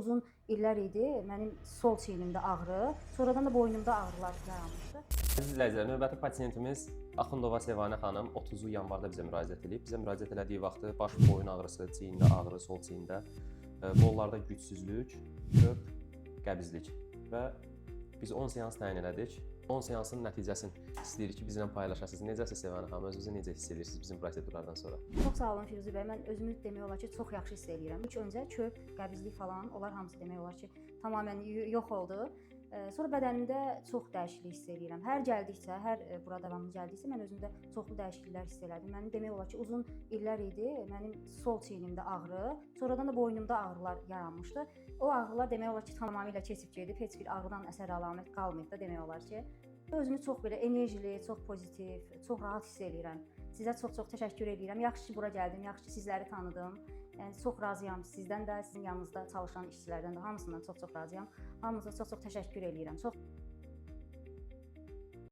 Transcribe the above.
Uzun illər idi, mənim sol çiynimdə ağrı, sonradan da boynumda ağrılar yaranmışdı. Əziz izləyicilər, növbəti pasientimiz Axundova Sevanə xanım 30 yanvarda bizə müraciət edib. Bizə müraciət elədiyi vaxtı baş boyun ağrısı, çiyində ağrı, sol çiyində, qollarda gücsüzlük, köp, qəbizlik və biz 10 seans təyin elədik. 10 seansın nəticəsini istəyirik ki, bizlə paylaşasınız. Necəsiz Sevanə xanım, özünüzü necə hiss edirsiniz bizim prosedurlardan sonra? Çox sağ olun Firuzi bəy, mən özümü demək olar ki, çox yaxşı hiss edirəm. İlk öncə köp, qəbizlik falan, onlar hamısı demək olar ki, tamamilə yox oldu. Sonra bədənimdə çox dəyişiklik hiss edirəm. Hər gəldikcə, bura davamlı gəldikcə mən özümdə çoxlu dəyişikliklər hiss elədim. Mənim demək olar ki, uzun illər idi, mənim sol çiynimdə ağrı, sonradan da boynumda ağrılar yaranmışdı. O ağrılar demək olar ki, tamamilə keçib gedib, heç bir ağrıdan əsər əlamət qalmayıb da demək olar ki. Özümü çox belə enerjili, çox pozitiv, çox rahat hiss edirəm. Sizə çox-çox təşəkkür edirəm. Yaxşı ki, bura gəldim, yaxşı ki, sizləri tanıdım. Yəni çox razıyam sizdən də, sizin yanınızda çalışan işçilərdən də hamısından çox-çox razıyam. Hamınıza çox-çox təşəkkür edirəm. Çox